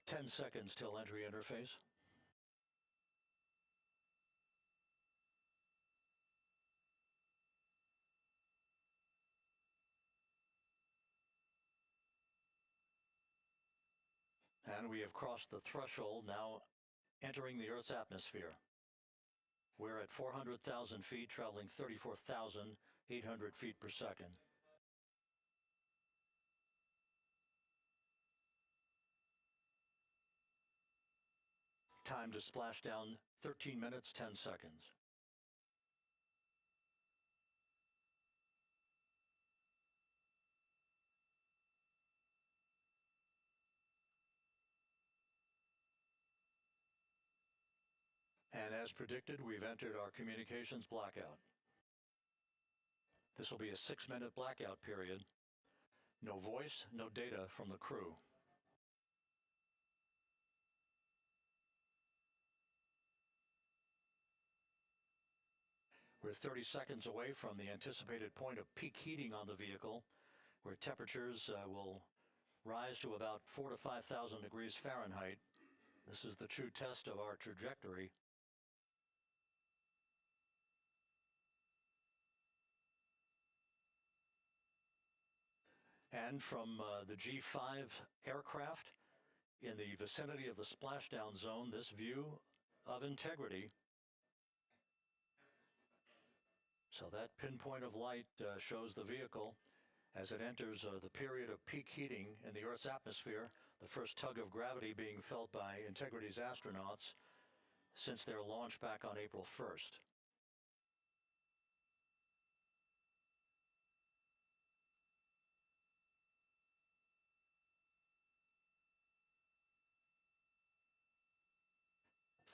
10 seconds till entry interface. And we have crossed the threshold, now entering the Earth's atmosphere. We're at 400,000 feet, traveling 34,800 feet per second. Time to splash down, 13 minutes, 10 seconds. And as predicted, we've entered our communications blackout. This will be a 6-minute blackout period. No voice, no data from the crew. We're 30 seconds away from the anticipated point of peak heating on the vehicle, where temperatures will rise to about 4,000 to 5,000 degrees Fahrenheit. This is the true test of our trajectory. And from the G5 aircraft in the vicinity of the splashdown zone, this view of integrity. So that pinpoint of light shows the vehicle as it enters the period of peak heating in the Earth's atmosphere, the first tug of gravity being felt by Integrity's astronauts since their launch back on April 1st.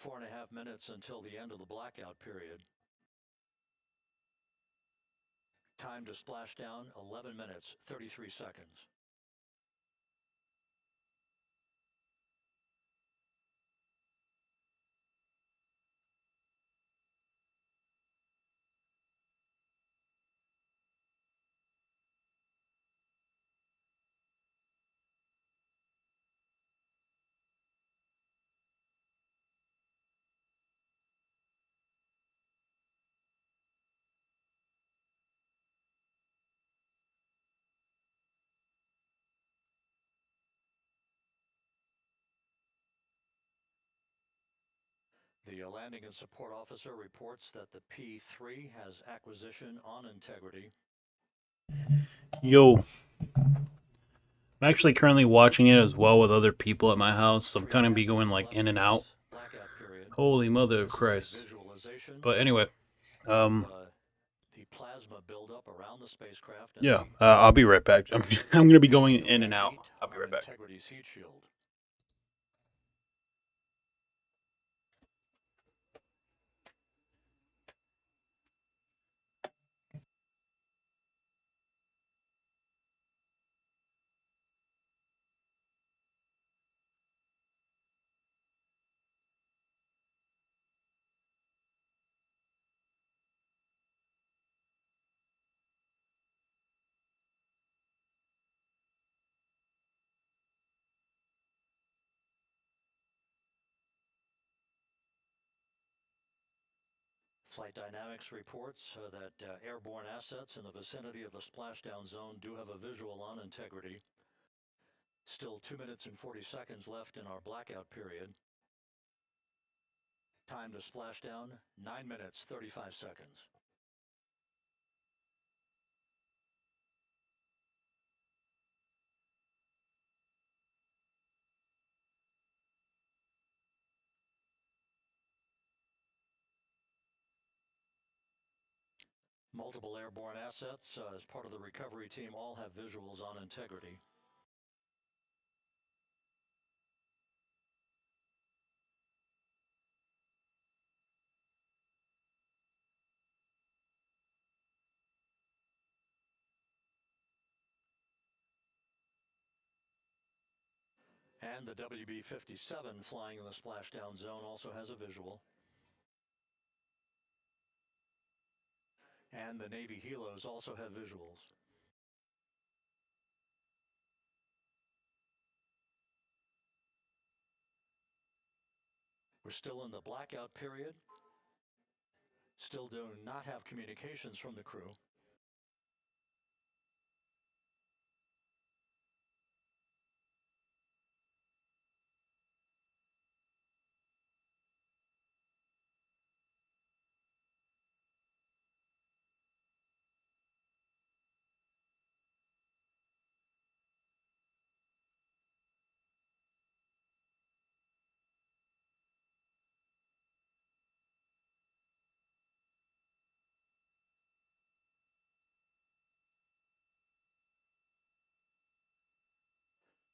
Four and a half minutes until the end of the blackout period. Time to splash down, 11 minutes, 33 seconds. The landing and support officer reports that the P3 has acquisition on Integrity. Yo. I'm actually currently watching it as well with other people at my house, so I'm kind of be going like in and out. Holy mother of Christ. But anyway, the plasma buildup around the spacecraft. Yeah, I'll be right back. I'm going to be going in and out. I'll be right back. Integrity's heat shield. Flight Dynamics reports that airborne assets in the vicinity of the splashdown zone do have a visual on Integrity. Still 2 minutes and 40 seconds left in our blackout period. Time to splashdown, 9 minutes, 35 seconds. Multiple airborne assets as part of the recovery team all have visuals on Integrity. And the WB-57 flying in the splashdown zone also has a visual. And the Navy helos also have visuals. We're still in the blackout period. Still do not have communications from the crew.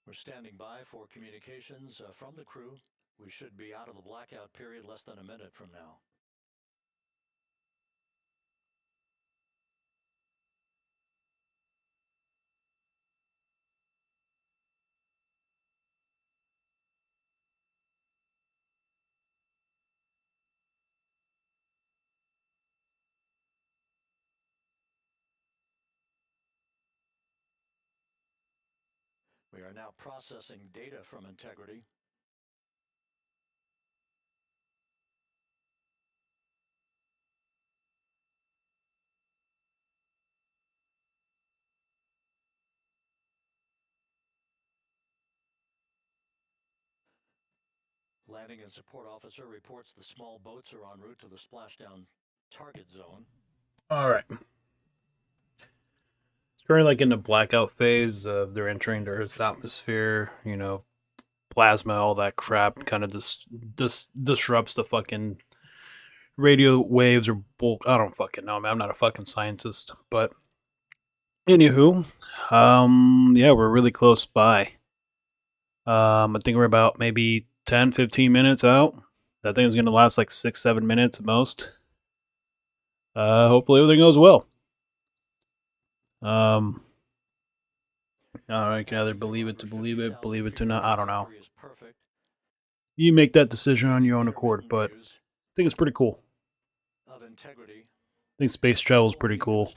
We're standing by for communications from the crew. We should be out of the blackout period less than a minute from now. We are now processing data from integrity. Landing and support officer reports the small boats are en route to the splashdown target zone. All right. It's currently like in the blackout phase. They're entering the Earth's atmosphere. You know, plasma, all that crap, kind of disrupts the fucking radio waves or bulk. I don't fucking know, man. I'm not a fucking scientist, but anywho, yeah, we're really close by. I think we're about maybe 10, 15 minutes out. That thing is gonna last like 6, 7 minutes at most. Hopefully everything goes well. I can either believe it to believe it to not. I don't know. You make that decision on your own accord, but I think it's pretty cool. I think space travel is pretty cool.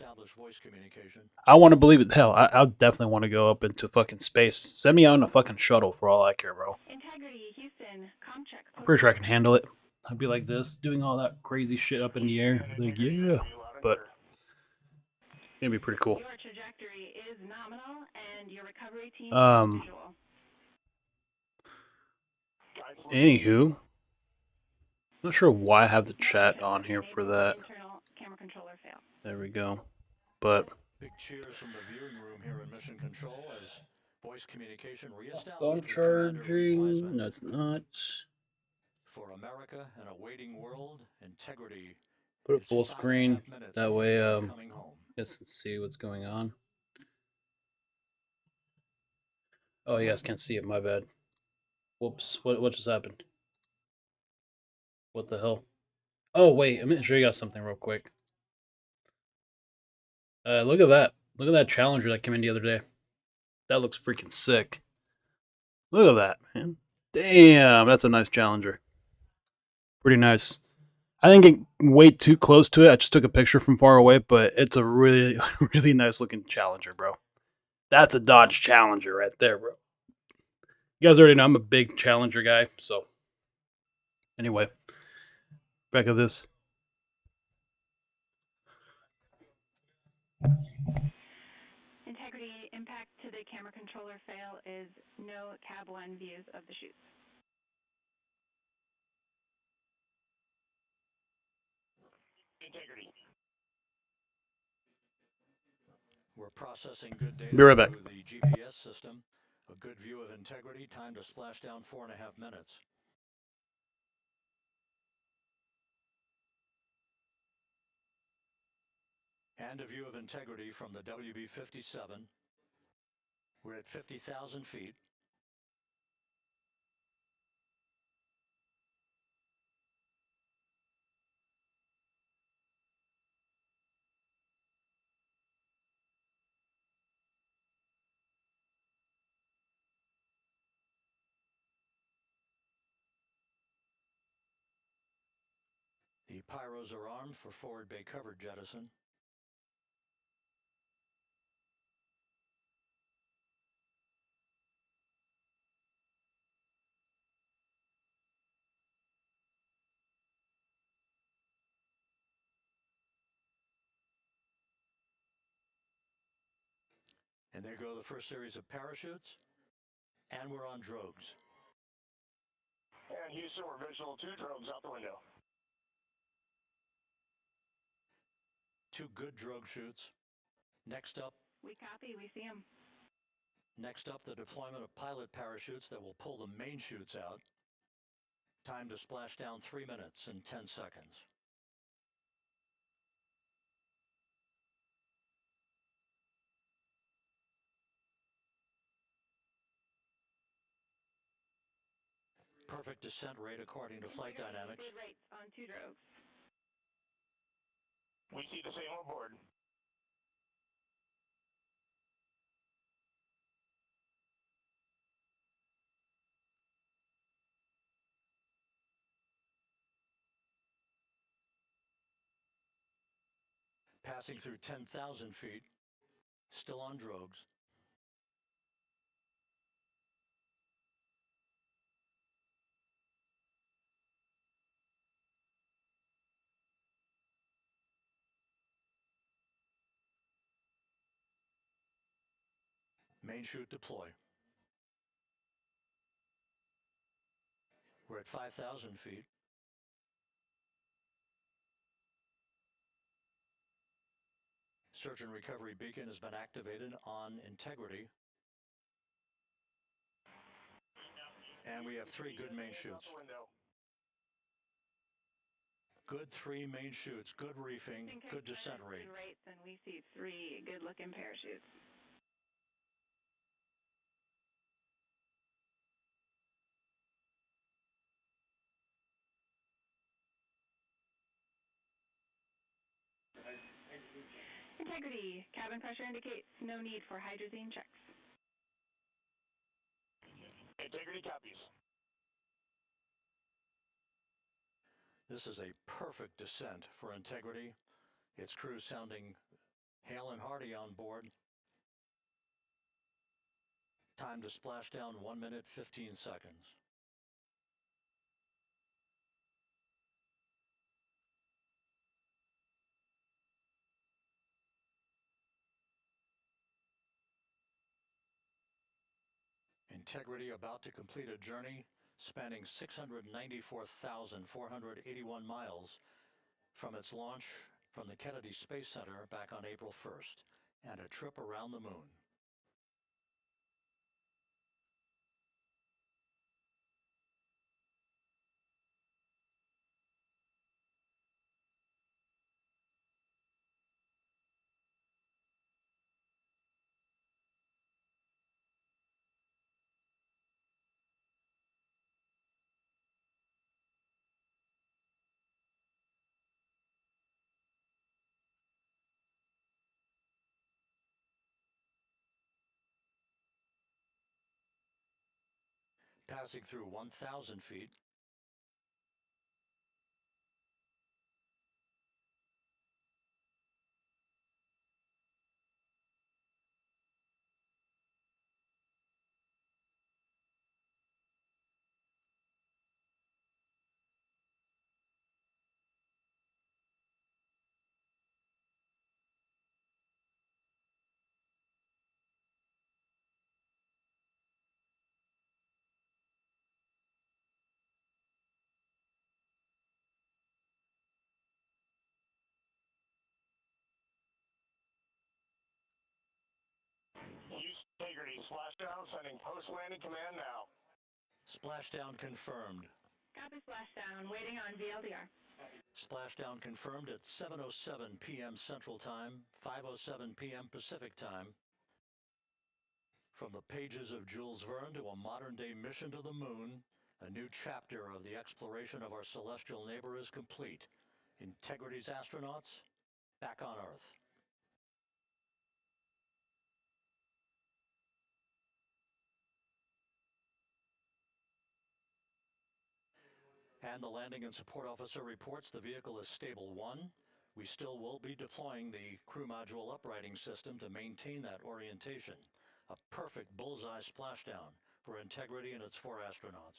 I want to believe it. Hell, I definitely want to go up into fucking space. Send me out in a fucking shuttle for all I care, bro. I'm pretty sure I can handle it. I'd be like this, doing all that crazy shit up in the air. Like, yeah, but it'd be pretty cool. Your trajectory is nominal, and your recovery team Anywho, not sure why I have the chat on here for that. There we go. But big cheers from the viewing room here in Mission Control as voice communication reestablished. phone charging. No, it's not. For America and a waiting world, integrity. Put it full screen. That way, you guys can see what's going on. Oh, you guys can't see it. My bad. Whoops. What just happened? What the hell? Oh, wait. I'm going to show you guys something real quick. Look at that. Look at that Challenger that came in the other day. That looks freaking sick. Look at that, man. Damn, that's a nice Challenger. Pretty nice. I didn't get way too close to it. I just took a picture from far away, but it's a really, really nice looking Challenger, bro. That's a Dodge Challenger right there, bro. You guys already know I'm a big Challenger guy, so anyway, back of this. Integrity impact to the camera controller fail is no cab 1 views of the chutes. Integrity. We're processing good data Be right back. through the GPS system. A good view of integrity. Time to splash down 4.5 minutes. And a view of integrity from the WB-57. We're at 50,000 feet. The pyros are armed for forward bay cover jettison. And there go the first series of parachutes. And we're on drogues. And Houston, we're visual 2 drogues out the window. 2 good drogue shoots. Next up. We copy. We see them. Next up, the deployment of pilot parachutes that will pull the main chutes out. Time to splash down 3 minutes and 10 seconds. Perfect descent rate according to flight dynamics. Good rates on 2 drogues. We see the same on board. Passing through 10,000 feet. Still on drogues. Main chute deploy. We're at 5,000 feet. Search and recovery beacon has been activated on integrity. And we have 3 good main chutes. Good 3 main chutes, good reefing, good descent rate. Good rates, and we see 3 good-looking parachutes. Integrity. Cabin pressure indicates no need for hydrazine checks. Integrity copies. This is a perfect descent for integrity. Its crew sounding hale and hearty on board. Time to splash down 1 minute, 15 seconds. Integrity about to complete a journey spanning 694,481 miles from its launch from the Kennedy Space Center back on April 1st, and a trip around the moon. Passing through 1,000 feet. Integrity, splashdown, sending post-landing command now. Splashdown confirmed. Copy splashdown, waiting on VLDR. Splashdown confirmed at 7:07 p.m. Central Time, 5:07 p.m. Pacific Time. From the pages of Jules Verne to a modern-day mission to the moon, a new chapter of the exploration of our celestial neighbor is complete. Integrity's astronauts back on Earth. And the landing and support officer reports the vehicle is stable 1. We still will be deploying the crew module uprighting system to maintain that orientation. A perfect bullseye splashdown for Integrity and its 4 astronauts.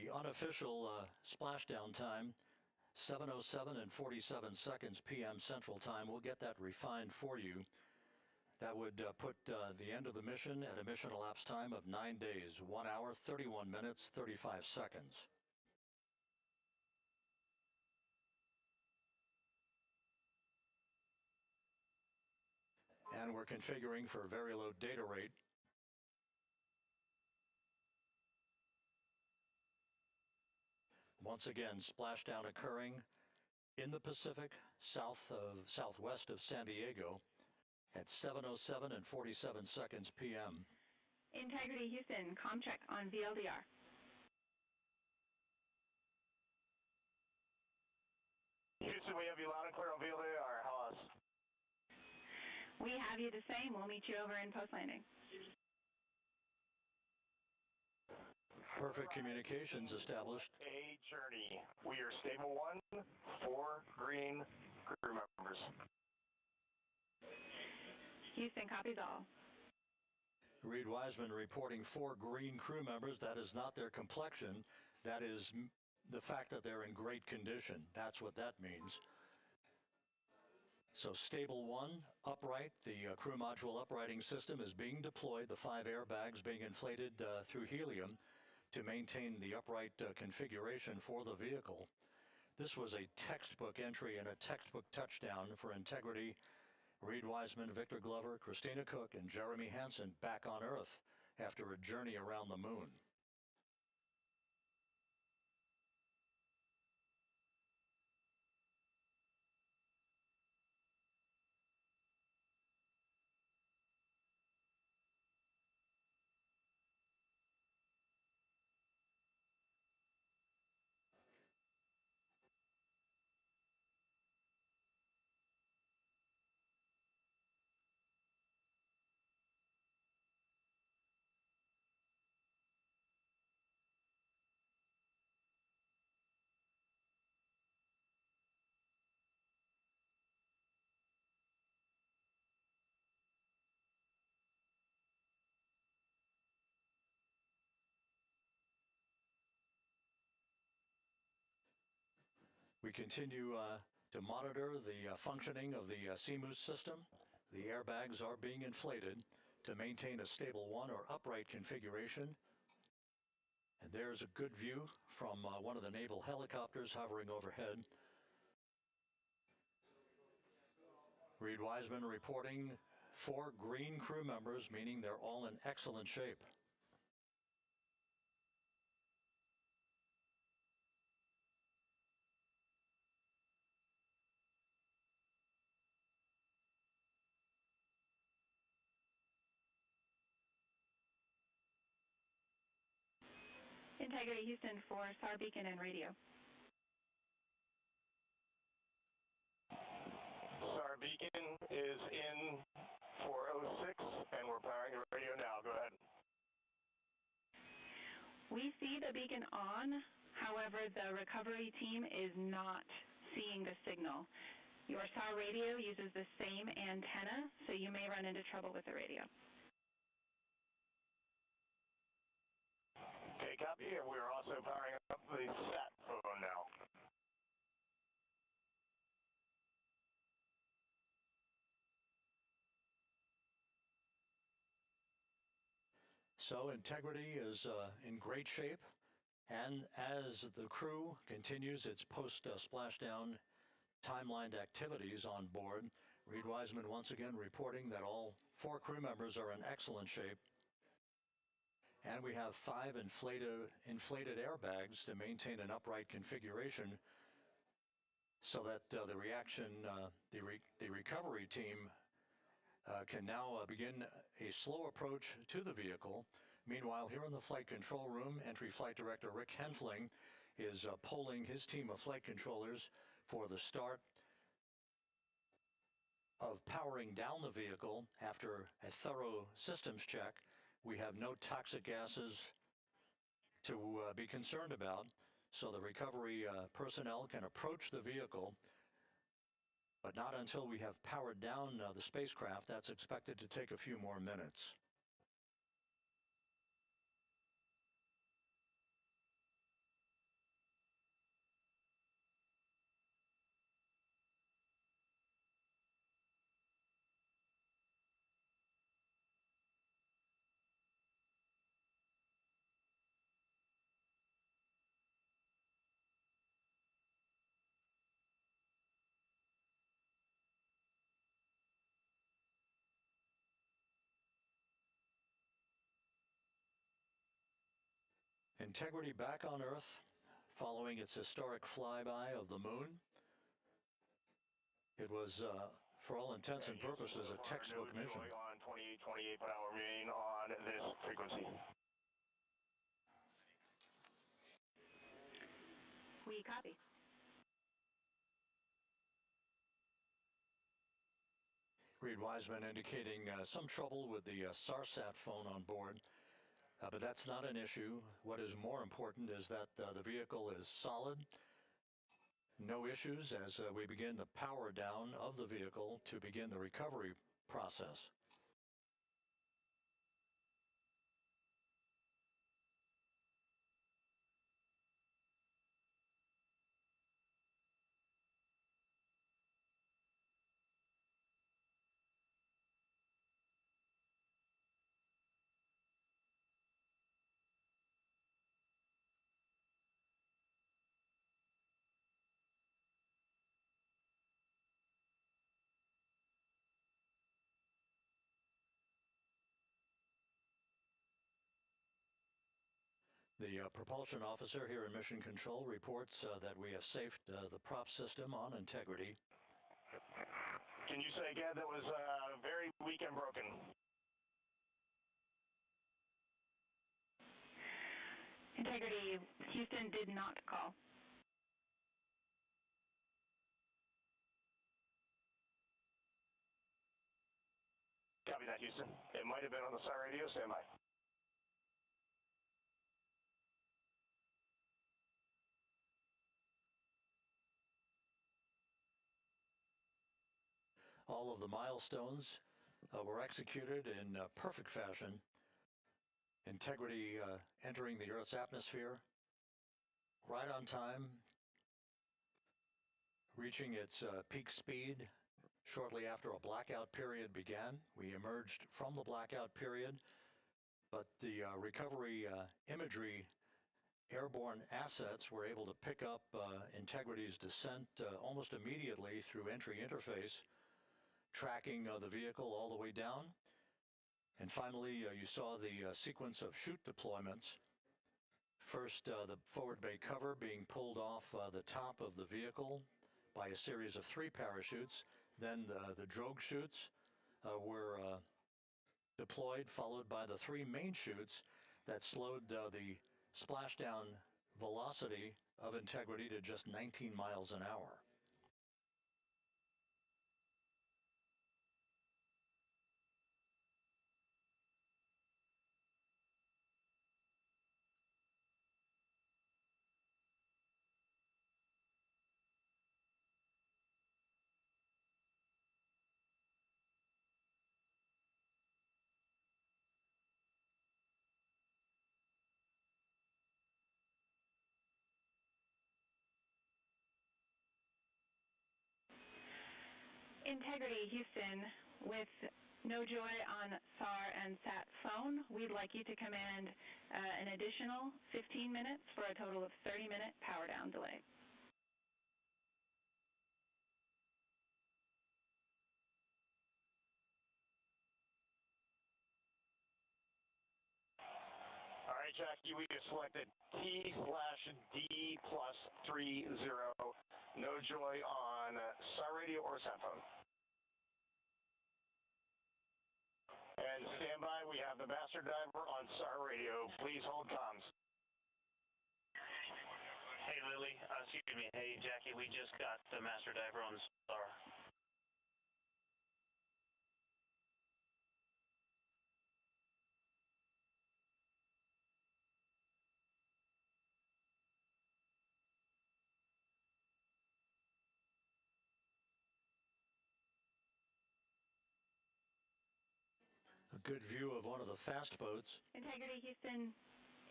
The unofficial splashdown time, 7:07 and 47 seconds p.m. Central Time. We'll get that refined for you. That would put the end of the mission at a mission elapsed time of 9 days, 1 hour, 31 minutes, 35 seconds. And we're configuring for very low data rate. Once again, splashdown occurring in the Pacific, southwest of San Diego at 7:07 and 47 seconds p.m. Integrity Houston, comm check on VLDR. Houston, we have you loud and clear on VLDR. How else? We have you the same. We'll meet you over in post-landing. Perfect communications established. A journey. We are stable 1, 4 green crew members. Houston copies all. Reed Wiseman reporting 4 green crew members. That is not their complexion. That is the fact that they're in great condition. That's what that means. So stable 1, upright. The crew module uprighting system is being deployed. The 5 airbags being inflated through helium to maintain the upright configuration for the vehicle. This was a textbook entry and a textbook touchdown for integrity. Reed Wiseman, Victor Glover, Christina Cook, and Jeremy Hansen back on Earth after a journey around the moon. We continue to monitor the functioning of the CMOOS system. The airbags are being inflated to maintain a stable 1 or upright configuration. And there's a good view from one of the naval helicopters hovering overhead. Reed Wiseman reporting 4 green crew members, meaning they're all in excellent shape. Integrity Houston for SAR beacon and radio. SAR beacon is in 406, and we're powering the radio now. Go ahead. We see the beacon on. However, the recovery team is not seeing the signal. Your SAR radio uses the same antenna, so you may run into trouble with the radio. Okay, copy. And we're also powering up the sat phone now. So integrity is in great shape. And as the crew continues its post-splashdown timelined activities on board, Reed Wiseman once again reporting that all 4 crew members are in excellent shape. And we have 5 inflated airbags to maintain an upright configuration so that the recovery team can now begin a slow approach to the vehicle. Meanwhile, here in the flight control room, Entry Flight Director Rick Henfling is polling his team of flight controllers for the start of powering down the vehicle after a thorough systems check. We have no toxic gases to be concerned about, so the recovery personnel can approach the vehicle, but not until we have powered down the spacecraft. That's expected to take a few more minutes. Integrity back on Earth, following its historic flyby of the moon. It was, for all intents and purposes, a textbook mission. On 28 per hour remaining on this frequency. We copy. Reed Wiseman indicating some trouble with the SARSAT phone on board, but that's not an issue. What is more important is that the vehicle is solid. No issues as we begin the power down of the vehicle to begin the recovery process. The propulsion officer here in Mission Control reports that we have safed the prop system on integrity. Can you say again that was very weak and broken? Integrity, Houston did not call. Copy that, Houston. It might have been on the SAR radio. Stand by. All of the milestones were executed in perfect fashion. Integrity entering the Earth's atmosphere right on time, reaching its peak speed shortly after a blackout period began. We emerged from the blackout period, but the recovery imagery airborne assets were able to pick up Integrity's descent almost immediately through entry interface, tracking the vehicle all the way down. And finally, you saw the sequence of chute deployments. First, the forward bay cover being pulled off the top of the vehicle by a series of 3 parachutes. Then the drogue chutes were deployed, followed by the 3 main chutes that slowed the splashdown velocity of Integrity to just 19 miles an hour. Integrity, Houston, with no joy on SAR and SAT phone, we'd like you to command an additional 15 minutes for a total of 30-minute power down delay. All right, Jackie, we have selected T/D+30. No joy on SAR radio or SAT phone. And stand by, we have the master diver on SAR radio. Please hold comms. Hey, Lily. Excuse me. Hey, Jackie, we just got the master diver on SAR. A good view of one of the fast boats. Integrity, Houston,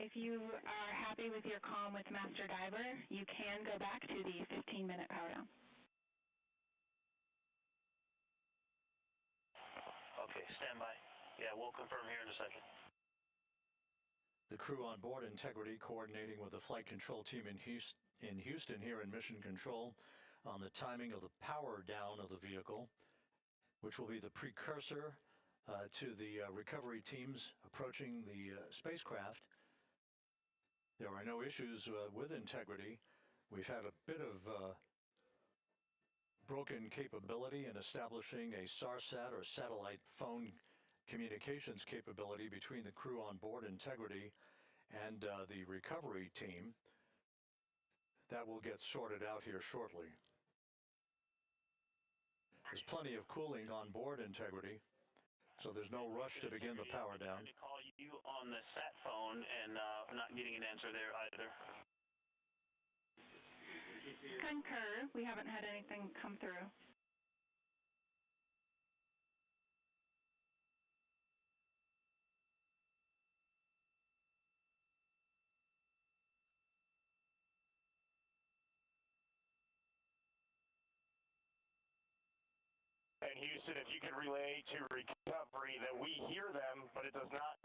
if you are happy with your comm with master diver, you can go back to the 15-minute power down. Okay, stand by. Yeah, we'll confirm here in a second. The crew on board Integrity coordinating with the flight control team in Houston here in Mission Control on the timing of the power down of the vehicle, which will be the precursor to the recovery teams approaching the spacecraft. There are no issues with integrity. We've had a bit of broken capability in establishing a SARSAT or satellite phone communications capability between the crew on board Integrity and the recovery team. That will get sorted out here shortly. There's plenty of cooling on board Integrity, so there's no rush to begin the power down. To call you on the sat phone and not getting an answer there either. Concur. We haven't had anything come through. And Houston, if you could relay to recovery that we hear them, but it does not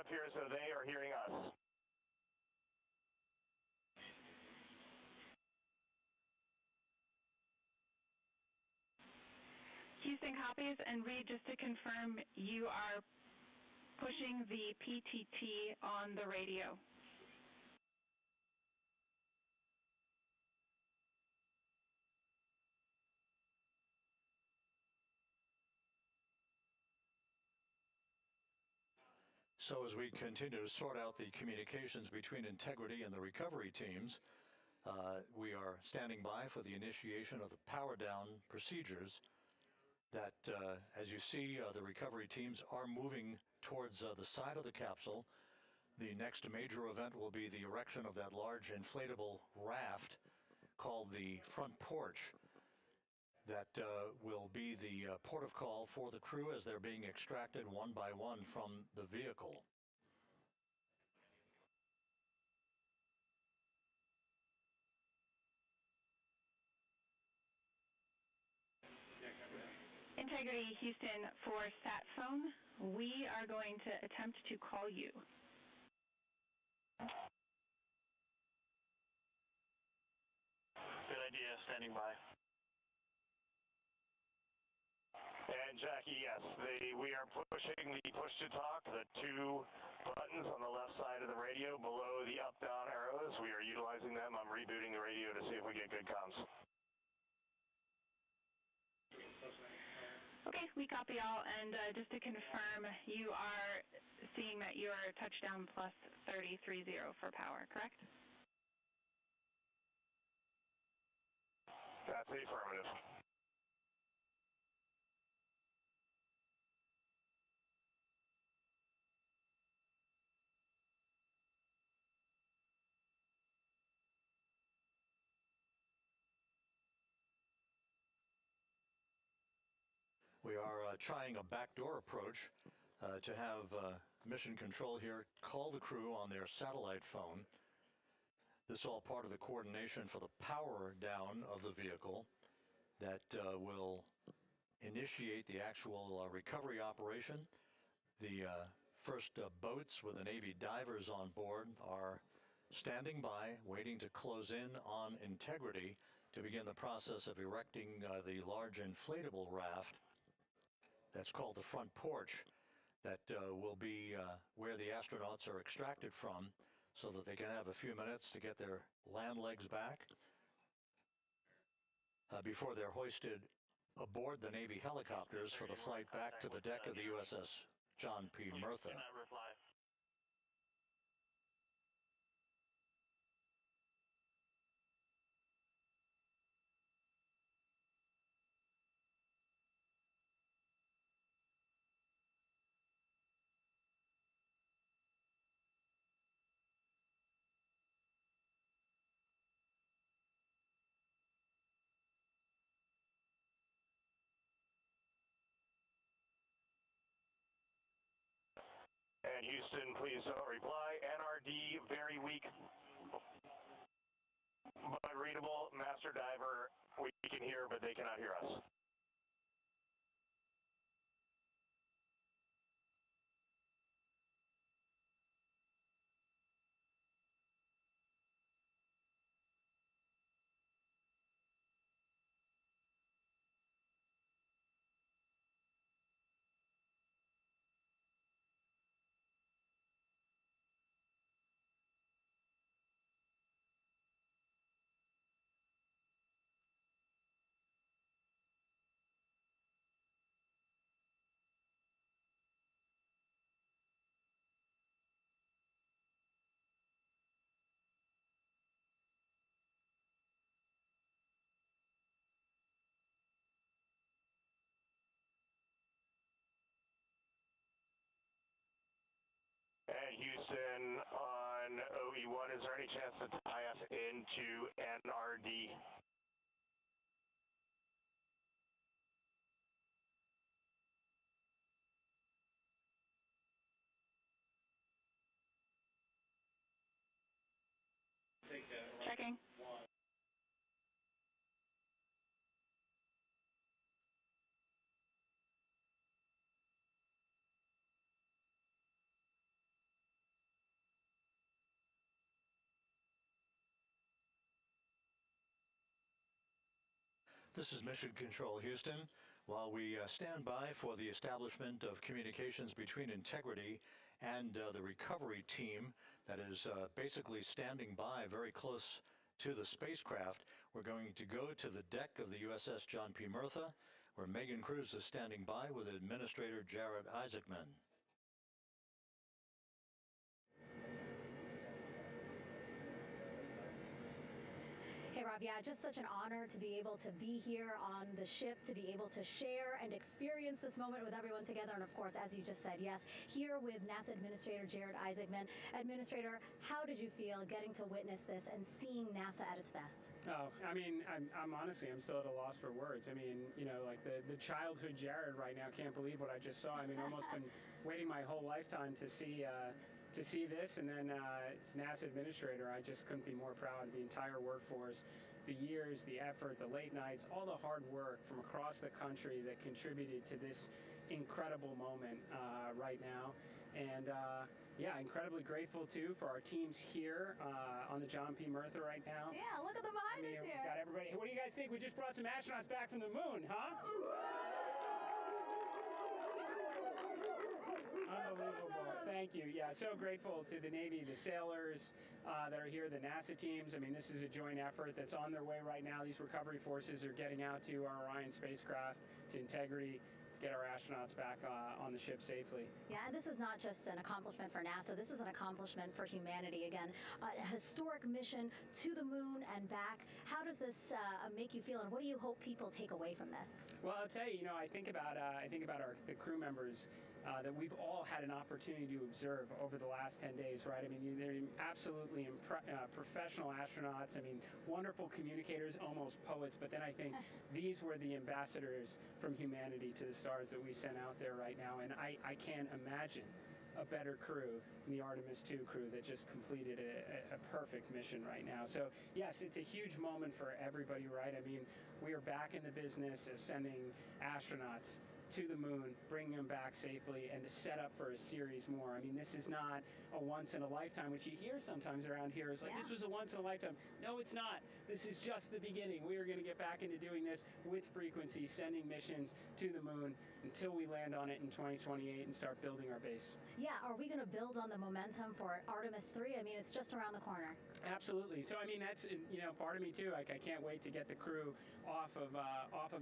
appear as though they are hearing us. Houston copies, and Reed, just to confirm, you are pushing the PTT on the radio. So as we continue to sort out the communications between Integrity and the recovery teams, we are standing by for the initiation of the power down procedures that, as you see, the recovery teams are moving towards the side of the capsule. The next major event will be the erection of that large inflatable raft called the front porch. That will be the port of call for the crew as they're being extracted one by one from the vehicle. Integrity Houston, for sat phone, we are going to attempt to call you. Good idea, standing by. And Jackie, yes, we are pushing the push to talk, the two buttons on the left side of the radio below the up-down arrows. We are utilizing them. I'm rebooting the radio to see if we get good comms. Okay, we copy all, and just to confirm, you are seeing that you are touchdown plus 3030 for power, correct? That's the affirmative. We are trying a backdoor approach to have mission control here call the crew on their satellite phone. This is all part of the coordination for the power down of the vehicle that will initiate the actual recovery operation. The first boats with the Navy divers on board are standing by, waiting to close in on Integrity to begin the process of erecting the large inflatable raft. That's called the front porch. That will be where the astronauts are extracted from so that they can have a few minutes to get their land legs back before they're hoisted aboard the Navy helicopters for the flight back to the deck of the USS John P. Murtha. And Houston, please don't reply. NRD, very weak, but readable. Master diver, we can hear, but they cannot hear us. Houston on OE1. Is there any chance to tie us into NRD? Checking. This is Mission Control Houston. While we stand by for the establishment of communications between Integrity and the recovery team that is basically standing by very close to the spacecraft, we're going to go to the deck of the USS John P. Murtha, where Megan Cruz is standing by with Administrator Jared Isaacman. Hey, Rob, yeah, just such an honor to be able to be here on the ship, to be able to share and experience this moment with everyone together. And of course, as you just said, yes, here with NASA Administrator Jared Isaacman. Administrator, how did you feel getting to witness this and seeing NASA at its best? Oh, I mean, I'm honestly, I'm still at a loss for words. I mean, you know, like the childhood Jared right now can't believe what I just saw. I mean, almost been waiting my whole lifetime to see this, and then it's NASA Administrator. I just couldn't be more proud of the entire workforce, the years, the effort, the late nights, all the hard work from across the country that contributed to this incredible moment right now. And yeah, incredibly grateful too for our teams here on the John P. Murtha right now. Yeah, look at them behind us We here. got everybody. What do you guys think? We just brought some astronauts back from the moon, huh? Unbelievable. Thank you. Yeah, so grateful to the Navy, the sailors that are here, the NASA teams. I mean, this is a joint effort that's on their way right now. These recovery forces are getting out to our Orion spacecraft, to Integrity, to get our astronauts back on the ship safely. Yeah, and this is not just an accomplishment for NASA. This is an accomplishment for humanity. Again, a historic mission to the moon and back. How does this make you feel, and what do you hope people take away from this? Well, I'll tell you, I think about the crew members that we've all had an opportunity to observe over the last 10 days, right? I mean, they're absolutely professional astronauts. I mean, wonderful communicators, almost poets. But then I think these were the ambassadors from humanity to the stars that we sent out there right now. And I can't imagine a better crew than the Artemis 2 crew that just completed a perfect mission right now. So yes, it's a huge moment for everybody, right? I mean, we are back in the business of sending astronauts to the moon, bringing them back safely, and to set up for a series more. I mean, this is not a once in a lifetime, which you hear sometimes around here. It's like, this was a once in a lifetime. No, it's not. This is just the beginning. We are going to get back into doing this with frequency, sending missions to the moon until we land on it in 2028 and start building our base. Yeah, are we going to build on the momentum for Artemis 3? I mean, it's just around the corner. Absolutely. So, I mean, that's, part of me too. Like, I can't wait to get the crew off of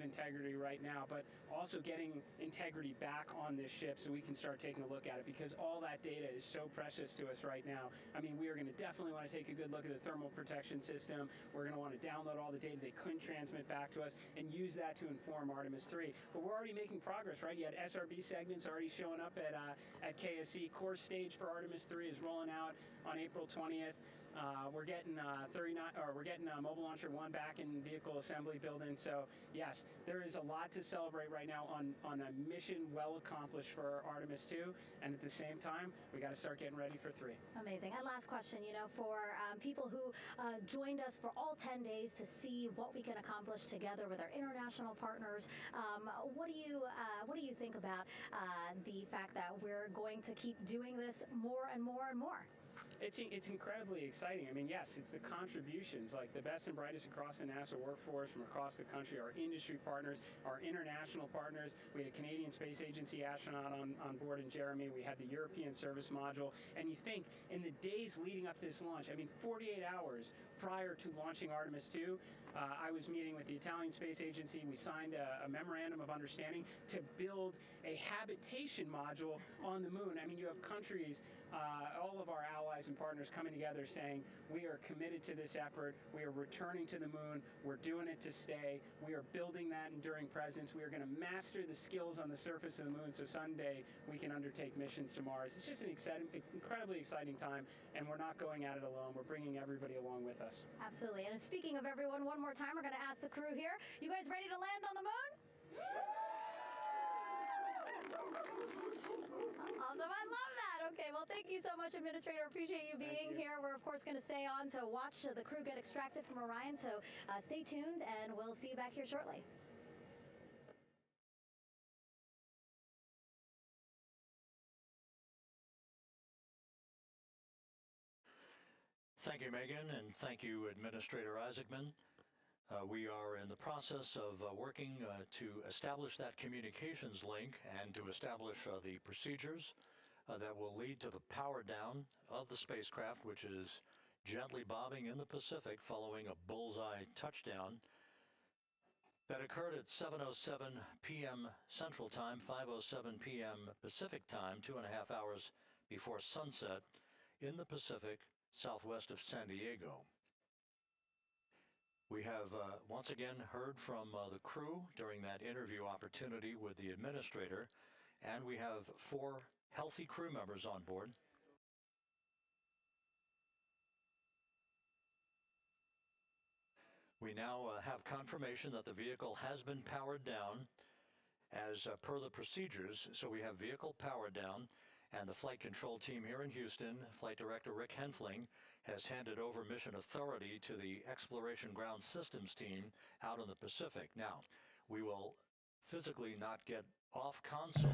Integrity right now, but also getting Integrity back on this ship so we can start taking a look at it, because all that data is so precious to us right now. I mean, we are going to definitely want to take a good look at the thermal protection system. We're going to want to download all the data they couldn't transmit back to us and use that to inform Artemis 3. But we're already making progress, right? You had SRB segments already showing up at KSC. Core stage for Artemis 3 is rolling out on April 20th. We're getting Mobile Launcher 1 back in vehicle assembly building. So yes, there is a lot to celebrate right now on a mission well accomplished for Artemis 2, and at the same time, we got to start getting ready for 3. Amazing. And last question, for people who joined us for all 10 days to see what we can accomplish together with our international partners, what do you think about the fact that we're going to keep doing this more and more and more? It's incredibly exciting. I mean, yes, it's the contributions, like the best and brightest across the NASA workforce from across the country, our industry partners, our international partners. We had a Canadian Space Agency astronaut on board in Jeremy. We had the European Service Module. And you think, in the days leading up to this launch, I mean, 48 hours prior to launching Artemis 2, I was meeting with the Italian Space Agency. We signed a memorandum of understanding to build a habitation module on the moon. I mean, you have countries, all of our allies and partners coming together saying, we are committed to this effort. We are returning to the moon. We're doing it to stay. We are building that enduring presence. We are going to master the skills on the surface of the moon so someday we can undertake missions to Mars. It's just an incredibly exciting time, and we're not going at it alone. We're bringing everybody along with us. Absolutely. And speaking of everyone, one more time, we're going to ask the crew here, you guys ready to land on the moon? Awesome. I love that. Okay, well, thank you so much, Administrator. Appreciate you being here. We're, of course, going to stay on to watch the crew get extracted from Orion, so stay tuned, and we'll see you back here shortly. Thank you, Megan, and thank you, Administrator Isaacman. We are in the process of working to establish that communications link and to establish the procedures that will lead to the power down of the spacecraft, which is gently bobbing in the Pacific following a bullseye touchdown that occurred at 7:07 p.m. Central Time, 5:07 p.m. Pacific Time, 2.5 hours before sunset in the Pacific, southwest of San Diego. We have once again heard from the crew during that interview opportunity with the administrator, and we have 4 healthy crew members on board. We now have confirmation that the vehicle has been powered down as per the procedures. So we have vehicle powered down, and the flight control team here in Houston, Flight Director Rick Henfling, has handed over mission authority to the Exploration Ground Systems team out in the Pacific. Now, we will physically not get off console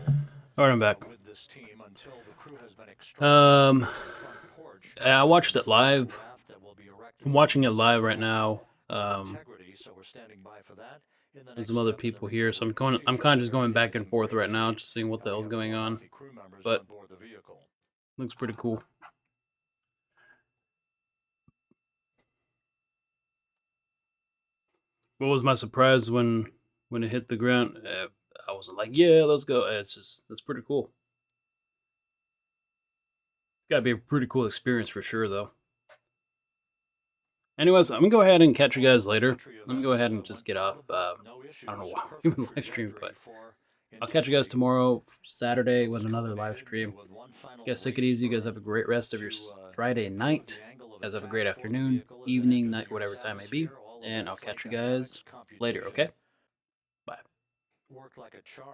All right, I'm back. with this team until the crew has been extracted from the front porch. I watched it live. I'm watching it live right now. So we're standing by for that. There's some other people here, so I'm kind of just going back and forth right now, just seeing what the hell's going on. But looks pretty cool. What was my surprise when it hit the ground? I wasn't like, yeah, let's go. That's pretty cool. It's got to be a pretty cool experience for sure, though. Anyways, I'm going to go ahead and catch you guys later. Let me go ahead and just get off. I don't know why I'm doing live stream, but I'll catch you guys tomorrow, Saturday, with another live stream. You guys take it easy. You guys have a great rest of your Friday night. You guys have a great afternoon, evening, night, whatever time may be. And I'll catch you guys later, okay? Bye.